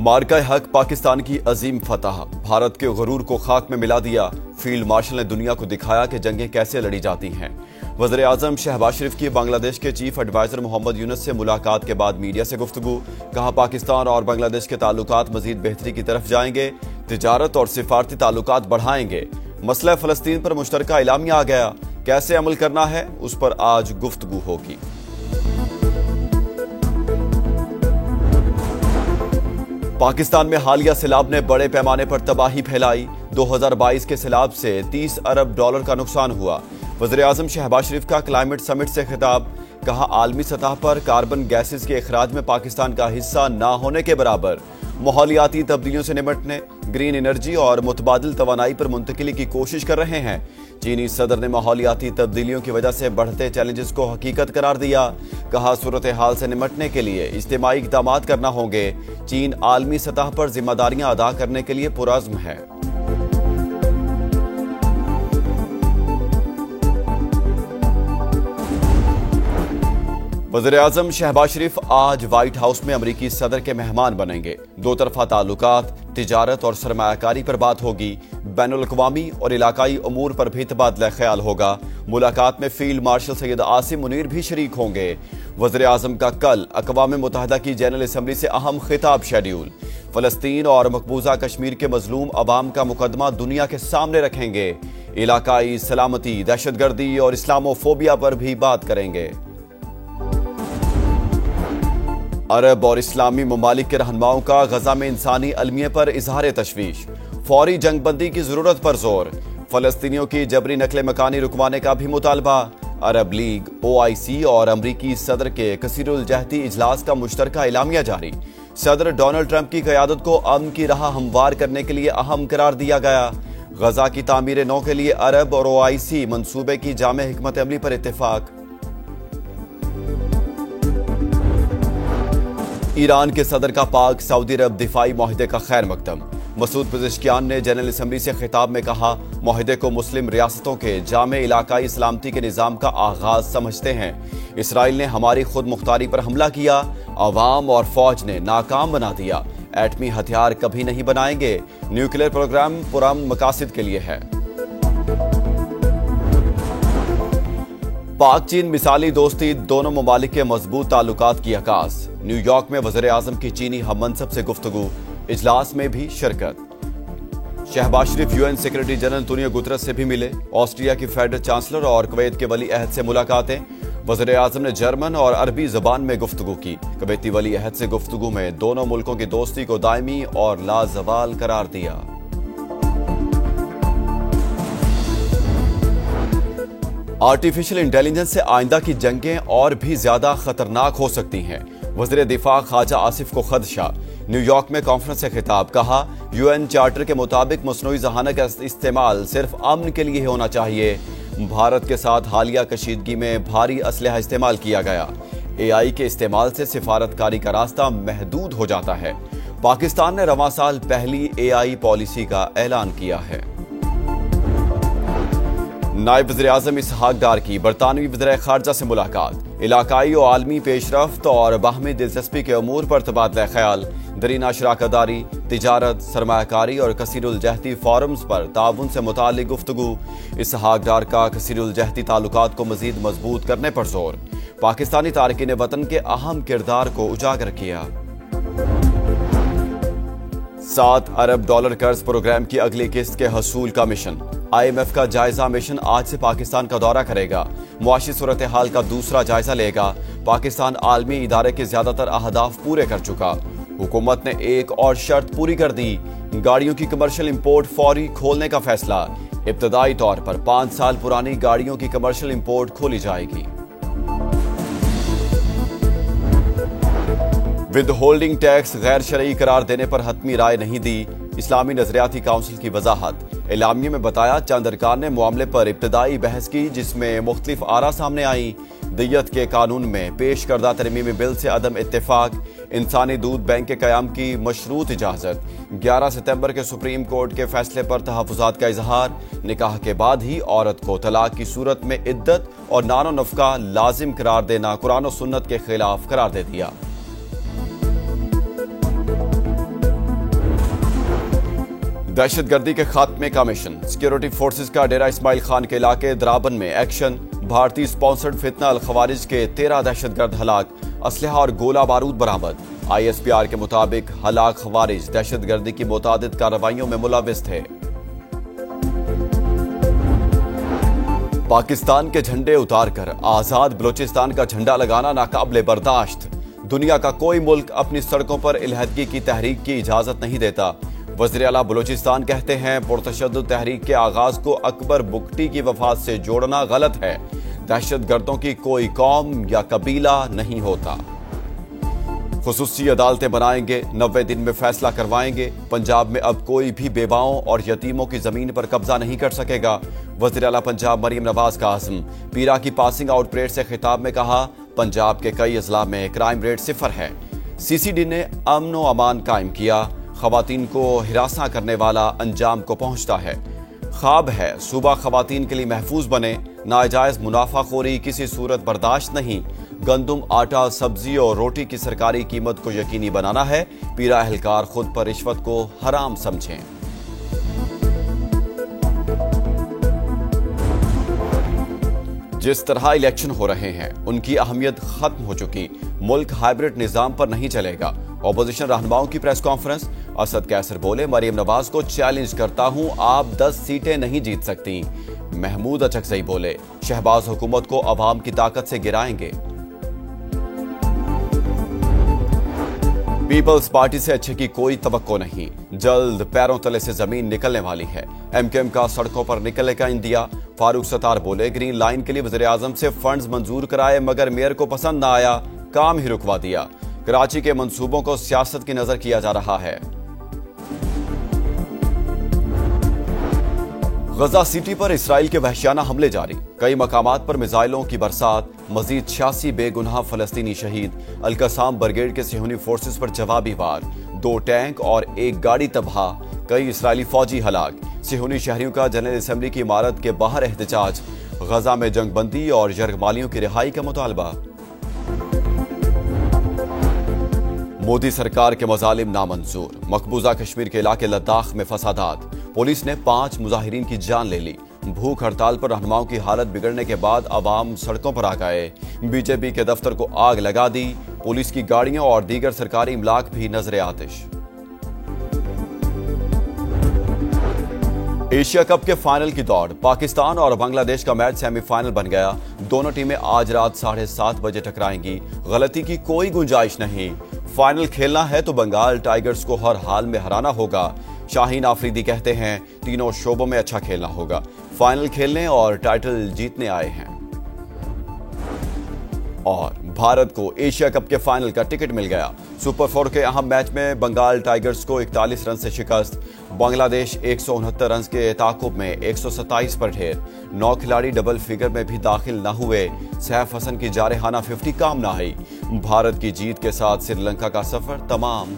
मार्का हक पाकिस्तान की अजीम फतह, भारत के गुरूर को खाक में मिला दिया। फील्ड मार्शल ने दुनिया को दिखाया कि जंगें कैसे लड़ी जाती हैं। वज़ीर आज़म शहबाज शरीफ की बांग्लादेश के चीफ एडवाइजर मोहम्मद यूनुस से मुलाकात के बाद मीडिया से गुफ्तगू। कहा, पाकिस्तान और बांग्लादेश के ताल्लुकात मजीद बेहतरी की तरफ जाएंगे, तिजारत और सिफारती ताल्लुकात बढ़ाएंगे। मसला फ़लस्तीन पर मुश्तरका इलामिया आ गया, कैसे अमल करना है उस पर आज गुफ्तगू होगी। पाकिस्तान में हालिया सैलाब ने बड़े पैमाने पर तबाही फैलाई। 2022 के सैलाब से 30 अरब डॉलर का नुकसान हुआ। वज़ीर आज़म शहबाज शरीफ का क्लाइमेट समिट से खिताब। कहा, आलमी सतह पर कार्बन गैसेस के अखराज में पाकिस्तान का हिस्सा ना होने के बराबर। माहौलियाती तब्दीलियों से निपटने, ग्रीन एनर्जी और मुतबादिल तवानाई पर मुंतकिली की कोशिश कर रहे हैं। चीनी सदर ने माहौलियाती तब्दीलियों की वजह से बढ़ते चैलेंजेस को हकीकत करार दिया। कहा, सूरत हाल से निपटने के लिए इज्तिमाई इक़दाम करना होंगे। चीन आलमी सतह पर जिम्मेदारियां अदा करने के लिए पुरअज़्म है। वज़ीर आज़म शहबाज शरीफ आज व्हाइट हाउस में अमरीकी सदर के मेहमान बनेंगे। दो तरफा ताल्लुकात, तिजारत और सरमायाकारी पर बात होगी। बैनुल-अक़वामी और इलाकाई अमूर पर भी तबादला ख्याल होगा। मुलाकात में फील्ड मार्शल सैयद आसिम मुनीर भी शरीक होंगे। वज़ीर आज़म का कल अक़वाम मुत्तहिदा की जनरल असम्बली से अहम खिताब शेड्यूल। फ़लस्तीन और मकबूजा कश्मीर के मजलूम अवाम का मुकदमा दुनिया के सामने रखेंगे। इलाकाई सलामती, दहशतगर्दी और इस्लामोफोबिया पर भी बात करेंगे। अरब और इस्लामी ममालिक के रहनुमाओं का गजा में इंसानी अलमिये पर इजहार तशवीश। फौरी जंगबंदी की जरूरत पर जोर। फलस्तीनियों की जबरी नकले मकानी रुकवाने का भी मुतालबा। अरब लीग, OIC और अमरीकी सदर के कसीरुल जहती इजलास का मुश्तरका इलामिया जारी। सदर डोनाल्ड ट्रंप की क़यादत को अमन की राह हमवार करने के लिए अहम करार दिया गया। गजा की तामीर नौ के लिए अरब और OIC मंसूबे की जामे हिकमत अमली पर इत्तेफाक। ईरान के सदर का पाक सऊदी अरब दिफाई माहिदे का खैर मकदम। मसूद पेज़ेश्कियान ने जनरल असम्बली से खिताब में कहा, माहिदे को मुस्लिम रियासतों के जामे इलाकाई सलामती के निज़ाम का आगाज समझते हैं। इसराइल ने हमारी खुद मुख्तारी पर हमला किया, अवाम और फौज ने नाकाम बना दिया। एटमी हथियार कभी नहीं बनाएंगे। न्यूक्लियर प्रोग्राम पुरअमन मकासद के लिए है। पाक चीन मिसाली दोस्ती, दोनों ममालिक के मजबूत ताल्लुकात की अक्कास। न्यूयॉर्क में वज़ीर आज़म की चीनी हममनसब से गुफ्तगू। इजलास में भी शिरकत। शहबाज शरीफ UN secretary general Antonio Guterres से भी मिले। ऑस्ट्रिया की फेडरल चांसलर और कुवैत के वली अहद से मुलाकातें। वज़ीर आज़म ने जर्मन और अरबी ज़बान में गुफ्तगू की। कुवैती वली अहद से गुफ्तगू में दोनों मुल्कों की दोस्ती को दायमी और लाजवाल करार दिया। आर्टिफिशियल इंटेलिजेंस से आइंदा की जंगें और भी ज्यादा खतरनाक हो सकती हैं। वज़ीर दिफा ख्वाजा आसिफ को खदशा। न्यूयॉर्क में कॉन्फ्रेंस से खिताब। कहा, UN चार्टर के मुताबिक मसनूई जहानत का इस्तेमाल सिर्फ अमन के लिए होना चाहिए। भारत के साथ हालिया कशीदगी में भारी असलहा इस्तेमाल किया गया। AI के इस्तेमाल से सिफारतकारी का रास्ता महदूद हो जाता है। पाकिस्तान ने रवां साल पहली AI पॉलिसी का ऐलान किया है। नायब वज़ीर आज़म इसहाक डार की बरतानवी वज़ीर ख़ारजा से मुलाकात। इलाकाई और आलमी पेशरफ्त और बाहमी दिलचस्पी के अमूर पर तबादला ख्याल। दरीना शराकतदारी, तिजारत, सरमायाकारी और कसीरुल जहती फोरम्स पर ताउन से मुताल्लिक गुफ्तगू। इसहाक डार का कसीरुल जहती ताल्लुकात को मजीद मजबूत करने पर जोर। पाकिस्तानी तारकीन वतन के अहम किरदार को उजागर किया। 7 अरब डॉलर कर्ज प्रोग्राम की अगली किस्त के हसूल का मिशन। IMF का जायजा मिशन आज से पाकिस्तान का दौरा करेगा। मुआशी सूरत हाल का दूसरा जायजा लेगा। पाकिस्तान आलमी इदारे के ज्यादातर अहदाफ पूरे कर चुका। हुकूमत ने एक और शर्त पूरी कर दी, गाड़ियों की कमर्शियल इंपोर्ट फौरी खोलने का फैसला। इब्तदाई तौर पर 5 साल पुरानी गाड़ियों की कमर्शियल इंपोर्ट खोली जाएगी। विद होल्डिंग टैक्स गैर शरई करार देने पर हतमी राय नहीं दी। इस्लामी नजरियाती काउंसिल की वजाहत। एलामिये में बताया, चंद अरकान ने मामले पर इब्तदाई बहस की, जिसमें मुख्तलिफ आरा सामने आई। दियत के कानून में पेश करदा तरमीमी बिल से अदम इत्तेफाक। इंसानी दूध बैंक के कयाम की मशरूत इजाजत। 11 सितंबर के सुप्रीम कोर्ट के फैसले पर तहफ़्फ़ुज़ात का इजहार। निकाह के बाद ही औरत को तलाक की सूरत में इद्दत और नानो नफका लाजिम करार देना कुरान और सुन्नत के खिलाफ करार दे दिया। दहशतगर्दी के खात्मे का मिशन। सिक्योरिटी फोर्सेस का डेरा इस्माइल खान के इलाके द्राबन में एक्शन। भारतीय स्पॉन्सर्ड फितना अल खवारिज के 13 दहशतगर्द हलाक, असलहा और गोला बारूद बरामद। ISPR के मुताबिक हलाक खवारिज दहशतगर्दी की मुतादिद कार्रवाइयों में मुलविस थे। पाकिस्तान के झंडे उतारकर आजाद बलोचिस्तान का झंडा लगाना नाकाबिले बर्दाश्त। दुनिया का कोई मुल्क अपनी सड़कों पर इलहदगी की तहरीक की इजाजत नहीं देता। वज़ीर आला बलोचिस्तान कहते हैं पुरतशद्दुद तहरीक के आगाज को अकबर बुगटी की वफात से जोड़ना गलत है। दहशतगर्दों की कोई कौम या कबीला नहीं होता। खुसूसी अदालतें बनाएंगे, 90 दिन में फैसला करवाएंगे। पंजाब में अब कोई भी बेवाओं और यतीमों की जमीन पर कब्जा नहीं कर सकेगा। वज़ीर आला पंजाब मरियम नवाज का आज़म। पीरा की पासिंग आउट परेड से खिताब में कहा, पंजाब के कई अजला में क्राइम रेट 0 है। CCD ने अमन व अमान कायम किया। खवातीन को हिरासा करने वाला अंजाम को पहुंचता है। ख्वाब है सूबा खवातीन के लिए महफूज बने। नाजायज मुनाफाखोरी किसी सूरत बर्दाश्त नहीं। गंदुम, आटा, सब्जी और रोटी की सरकारी कीमत को यकीनी बनाना है। पीरा अहलकार खुद पर रिश्वत को हराम समझें। जिस तरह इलेक्शन हो रहे हैं उनकी अहमियत खत्म हो चुकी। मुल्क हाइब्रिड निजाम पर नहीं चलेगा। ऑपोजिशन रहनुमाओं की प्रेस कॉन्फ्रेंस। असद कैसर बोले, मरियम नवाज को चैलेंज करता हूं, आप 10 सीटें नहीं जीत सकती। महमूद अचकजई बोले, शहबाज हुकूमत को अवाम की ताकत से गिराएंगे। पीपल्स पार्टी से अच्छे की कोई तवक्को नहीं। जल्द पैरों तले से जमीन निकलने वाली है। MKM का सड़कों पर निकलने का इंदिया। फारूक सत्तार बोले, ग्रीन लाइन के लिए वज़ीर आज़म से फंड्स मंजूर कराए मगर मेयर को पसंद न आया, काम ही रुकवा दिया। कराची के मंसूबों को सियासत की नजर किया जा रहा है। गजा सिटी पर इसराइल के वहशियाना हमले जारी। कई मकामात पर मिसाइलों की बरसात। मजीद 86 बेगुनाह फलस्तीनी शहीद। अल-कसाम ब्रिगेड के सिहोनी फोर्सेस पर जवाबी वार। 2 टैंक और 1 गाड़ी तबाह। कई इसराइली फौजी हलाक। सिहोनी शहरियों का जनरल असेंबली की इमारत के बाहर एहतजाज। गजा में जंगबंदी और यरगमालियों की रिहाई का मुतालबा। मोदी सरकार के मजालिम नामंजूर। मकबूजा कश्मीर के इलाके लद्दाख में फसादात। पुलिस ने 5 मुजाहिरीन की जान ले ली। भूख हड़ताल पर रहनुमाओं की हालत बिगड़ने के बाद अवाम सड़कों पर आ गए। बीजेपी के दफ्तर को आग लगा दी। पुलिस की गाड़ियों और दीगर सरकारी इमलाक भी नजरे आतिश। एशिया कप के फाइनल की दौड़। पाकिस्तान और बांग्लादेश का मैच सेमीफाइनल बन गया। दोनों टीमें आज रात 7:30 बजे टकराएंगी। गलती की कोई गुंजाइश नहीं। फाइनल खेलना है तो बंगाल टाइगर्स को हर हाल में हराना होगा। शाहीन आफरीदी कहते हैं तीनों शोबों में अच्छा खेलना होगा। फाइनल खेलने और टाइटल जीतने आए हैं। और भारत को एशिया कप के फाइनल का टिकट मिल गया। सुपर 4 के अहम मैच में बंगाल टाइगर्स को 41 रन से शिकस्त। बांग्लादेश 169 रन के ताकुब में 127 पर ढेर। 9 खिलाड़ी डबल फिगर में भी दाखिल न हुए। सैफ हसन की जारहाना 50 काम न आई। भारत की जीत के साथ श्रीलंका का सफर तमाम।